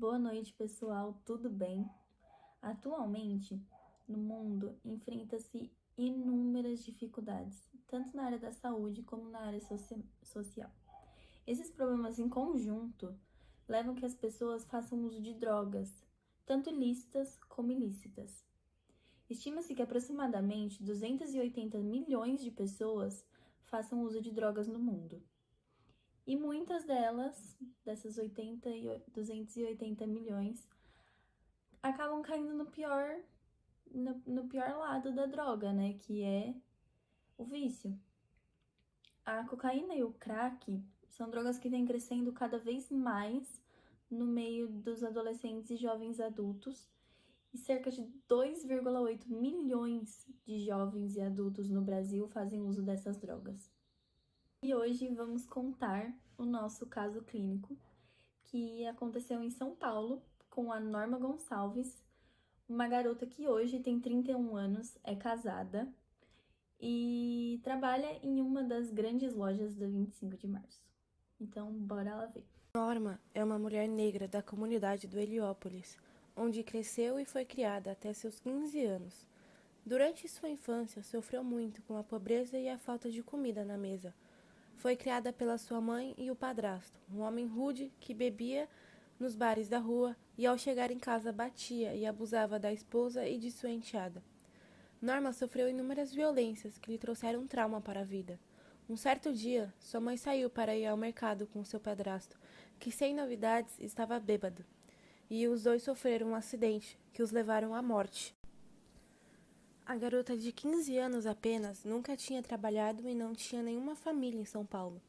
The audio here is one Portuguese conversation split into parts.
Boa noite, pessoal. Tudo bem? Atualmente, no mundo, enfrenta-se inúmeras dificuldades, tanto na área da saúde como na área social. Esses problemas em conjunto levam que as pessoas façam uso de drogas, tanto lícitas como ilícitas. Estima-se que aproximadamente 280 milhões de pessoas façam uso de drogas no mundo. E muitas delas, dessas 280 milhões, acabam caindo no pior lado da droga, né? Que é o vício. A cocaína e o crack são drogas que vêm crescendo cada vez mais no meio dos adolescentes e jovens adultos, e cerca de 2,8 milhões de jovens e adultos no Brasil fazem uso dessas drogas. E hoje vamos contar o nosso caso clínico, que aconteceu em São Paulo, com a Norma Gonçalves, uma garota que hoje tem 31 anos, é casada e trabalha em uma das grandes lojas da 25 de março. Então, bora lá ver. Norma é uma mulher negra da comunidade do Heliópolis, onde cresceu e foi criada até seus 15 anos. Durante sua infância, sofreu muito com a pobreza e a falta de comida na mesa. Foi criada pela sua mãe e o padrasto, um homem rude que bebia nos bares da rua e, ao chegar em casa, batia e abusava da esposa e de sua enteada. Norma sofreu inúmeras violências que lhe trouxeram trauma para a vida. Um certo dia, sua mãe saiu para ir ao mercado com seu padrasto, que sem novidades estava bêbado, e os dois sofreram um acidente que os levaram à morte. A garota de 15 anos apenas nunca tinha trabalhado e não tinha nenhuma família em São Paulo.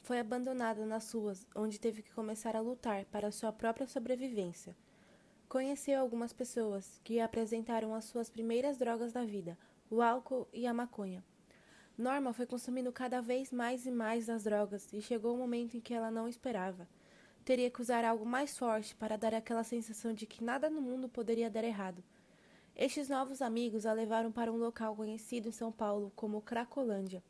Foi abandonada nas ruas, onde teve que começar a lutar para sua própria sobrevivência. Conheceu algumas pessoas que apresentaram as suas primeiras drogas da vida, o álcool e a maconha. Norma foi consumindo cada vez mais e mais das drogas e chegou um momento em que ela não esperava. Teria que usar algo mais forte para dar aquela sensação de que nada no mundo poderia dar errado. Estes novos amigos a levaram para um local conhecido em São Paulo como Cracolândia.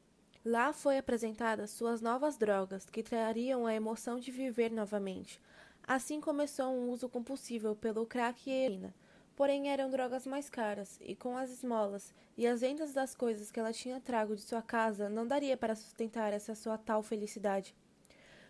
Lá foi apresentada suas novas drogas, que trariam a emoção de viver novamente. Assim começou um uso compulsivo pelo crack e heroína. Porém, eram drogas mais caras, e com as esmolas e as vendas das coisas que ela tinha trago de sua casa, não daria para sustentar essa sua tal felicidade.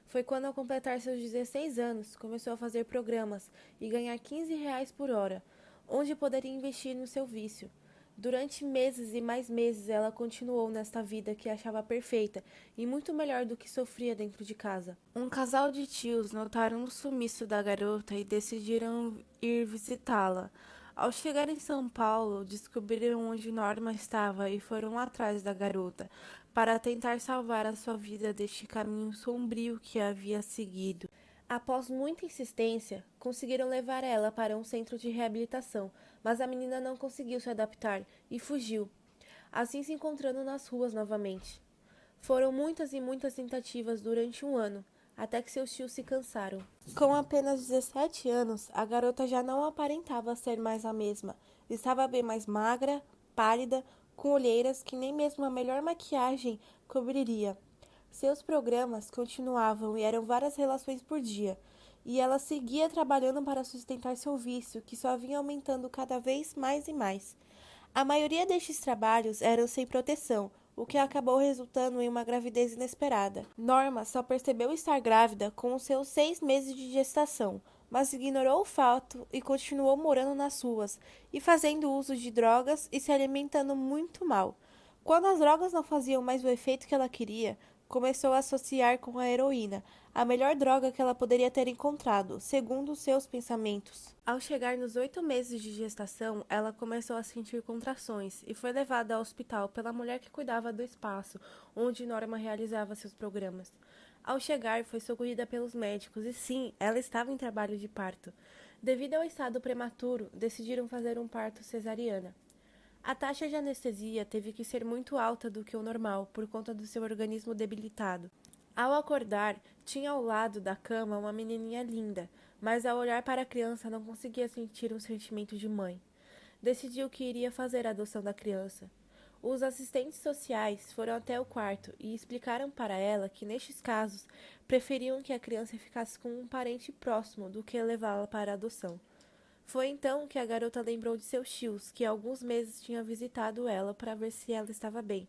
Foi quando, ao completar seus 16 anos, começou a fazer programas e ganhar R$ 15 por hora, onde poderia investir no seu vício. Durante meses e mais meses, ela continuou nesta vida que achava perfeita e muito melhor do que sofria dentro de casa. Um casal de tios notaram o sumiço da garota e decidiram ir visitá-la. Ao chegar em São Paulo, descobriram onde Norma estava e foram atrás da garota, para tentar salvar a sua vida deste caminho sombrio que havia seguido. Após muita insistência, conseguiram levar ela para um centro de reabilitação, mas a menina não conseguiu se adaptar e fugiu, assim se encontrando nas ruas novamente. Foram muitas e muitas tentativas durante um ano, até que seus tios se cansaram. Com apenas 17 anos, a garota já não aparentava ser mais a mesma. Estava bem mais magra, pálida, com olheiras que nem mesmo a melhor maquiagem cobriria. Seus programas continuavam e eram várias relações por dia, e ela seguia trabalhando para sustentar seu vício, que só vinha aumentando cada vez mais e mais. A maioria destes trabalhos eram sem proteção, o que acabou resultando em uma gravidez inesperada. Norma só percebeu estar grávida com os seus 6 meses de gestação, mas ignorou o fato e continuou morando nas ruas e fazendo uso de drogas e se alimentando muito mal. Quando as drogas não faziam mais o efeito que ela queria, começou a associar com a heroína, a melhor droga que ela poderia ter encontrado, segundo seus pensamentos. Ao chegar nos 8 meses de gestação, ela começou a sentir contrações e foi levada ao hospital pela mulher que cuidava do espaço onde Norma realizava seus programas. Ao chegar, foi socorrida pelos médicos e sim, ela estava em trabalho de parto. Devido ao estado prematuro, decidiram fazer um parto cesariana. A taxa de anestesia teve que ser muito alta do que o normal, por conta do seu organismo debilitado. Ao acordar, tinha ao lado da cama uma menininha linda, mas ao olhar para a criança não conseguia sentir um sentimento de mãe. Decidiu que iria fazer a adoção da criança. Os assistentes sociais foram até o quarto e explicaram para ela que, nestes casos, preferiam que a criança ficasse com um parente próximo do que levá-la para a adoção. Foi então que a garota lembrou de seus tios, que há alguns meses tinham visitado ela para ver se ela estava bem.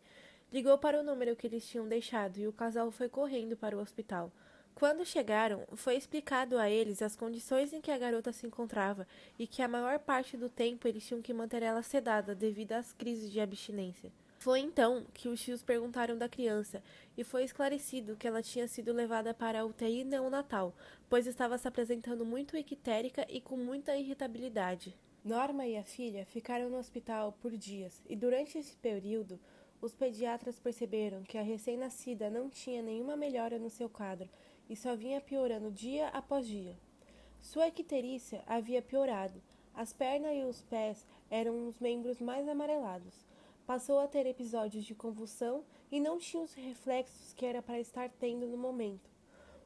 Ligou para o número que eles tinham deixado e o casal foi correndo para o hospital. Quando chegaram, foi explicado a eles as condições em que a garota se encontrava e que a maior parte do tempo eles tinham que manter ela sedada devido às crises de abstinência. Foi então que os tios perguntaram da criança e foi esclarecido que ela tinha sido levada para a UTI neonatal, pois estava se apresentando muito ictérica e com muita irritabilidade. Norma e a filha ficaram no hospital por dias e durante esse período, os pediatras perceberam que a recém-nascida não tinha nenhuma melhora no seu quadro e só vinha piorando dia após dia. Sua icterícia havia piorado. As pernas e os pés eram os membros mais amarelados. Passou a ter episódios de convulsão e não tinha os reflexos que era para estar tendo no momento.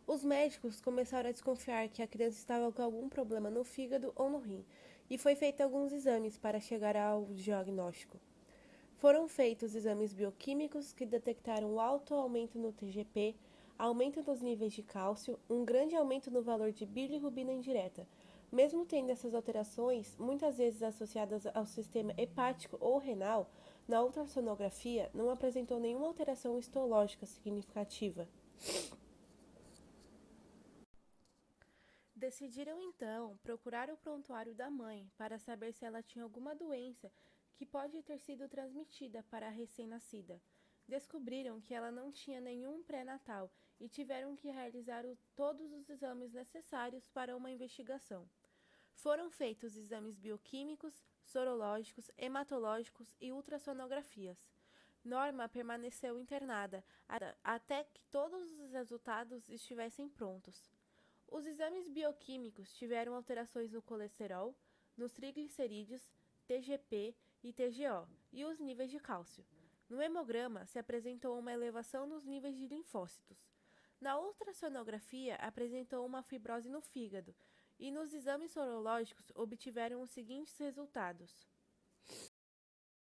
Os médicos começaram a desconfiar que a criança estava com algum problema no fígado ou no rim, e foi feito alguns exames para chegar ao diagnóstico. Foram feitos exames bioquímicos que detectaram alto aumento no TGP, aumento nos níveis de cálcio, um grande aumento no valor de bilirrubina indireta. Mesmo tendo essas alterações, muitas vezes associadas ao sistema hepático ou renal, na ultrassonografia não apresentou nenhuma alteração histológica significativa. Decidiram então procurar o prontuário da mãe para saber se ela tinha alguma doença que pode ter sido transmitida para a recém-nascida. Descobriram que ela não tinha nenhum pré-natal e tiveram que realizar todos os exames necessários para uma investigação. Foram feitos exames bioquímicos, sorológicos, hematológicos e ultrassonografias. Norma permaneceu internada até que todos os resultados estivessem prontos. Os exames bioquímicos tiveram alterações no colesterol, nos triglicerídeos, TGP e TGO e os níveis de cálcio. No hemograma se apresentou uma elevação nos níveis de linfócitos. Na ultrassonografia apresentou uma fibrose no fígado e nos exames sorológicos obtiveram os seguintes resultados.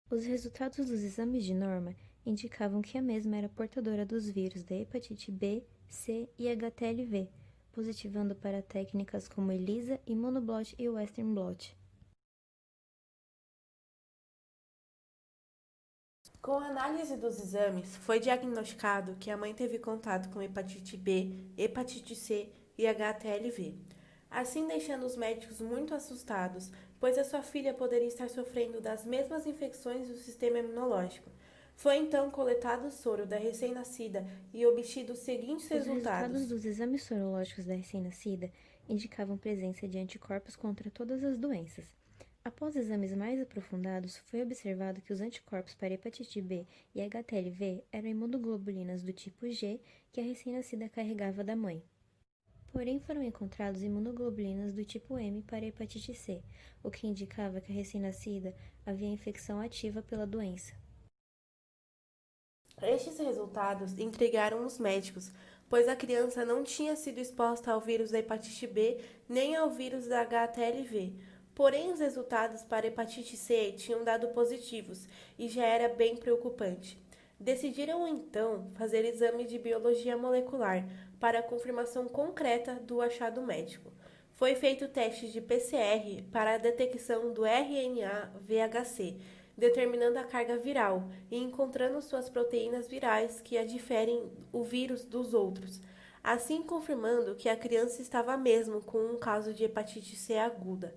Os resultados dos exames de Norma indicavam que a mesma era portadora dos vírus da hepatite B, C e HTLV, positivando para técnicas como ELISA, Immunoblot e Western blot. Com a análise dos exames, foi diagnosticado que a mãe teve contato com hepatite B, hepatite C e HTLV, assim deixando os médicos muito assustados, pois a sua filha poderia estar sofrendo das mesmas infecções do sistema imunológico. Foi então coletado o soro da recém-nascida e obtido os seguintes resultados. Os resultados dos exames sorológicos da recém-nascida indicavam presença de anticorpos contra todas as doenças. Após exames mais aprofundados, foi observado que os anticorpos para hepatite B e HTLV eram imunoglobulinas do tipo G que a recém-nascida carregava da mãe. Porém, foram encontrados imunoglobulinas do tipo M para hepatite C, o que indicava que a recém-nascida havia infecção ativa pela doença. Estes resultados intrigaram os médicos, pois a criança não tinha sido exposta ao vírus da hepatite B nem ao vírus da HTLV. Porém, os resultados para hepatite C tinham dado positivos e já era bem preocupante. Decidiram então fazer exame de biologia molecular para a confirmação concreta do achado médico. Foi feito teste de PCR para a detecção do RNA VHC, determinando a carga viral e encontrando suas proteínas virais que a diferem o vírus dos outros, assim confirmando que a criança estava mesmo com um caso de hepatite C aguda.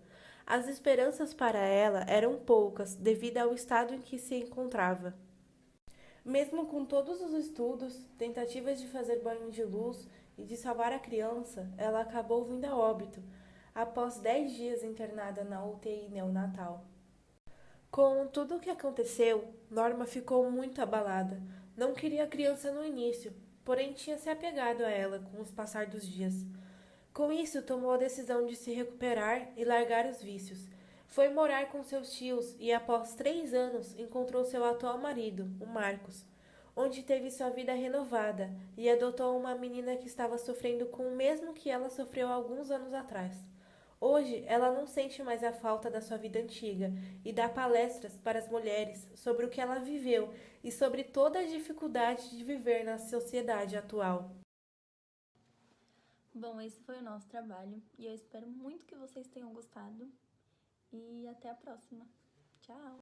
As esperanças para ela eram poucas devido ao estado em que se encontrava. Mesmo com todos os estudos, tentativas de fazer banho de luz e de salvar a criança, ela acabou vindo a óbito, após 10 dias internada na UTI neonatal. Com tudo o que aconteceu, Norma ficou muito abalada. Não queria a criança no início, porém tinha se apegado a ela com o passar dos dias. Com isso, tomou a decisão de se recuperar e largar os vícios. Foi morar com seus tios e, após 3 anos, encontrou seu atual marido, o Marcos, onde teve sua vida renovada e adotou uma menina que estava sofrendo com o mesmo que ela sofreu alguns anos atrás. Hoje, ela não sente mais a falta da sua vida antiga e dá palestras para as mulheres sobre o que ela viveu e sobre toda a dificuldade de viver na sociedade atual. Bom, esse foi o nosso trabalho e eu espero muito que vocês tenham gostado e até a próxima. Tchau!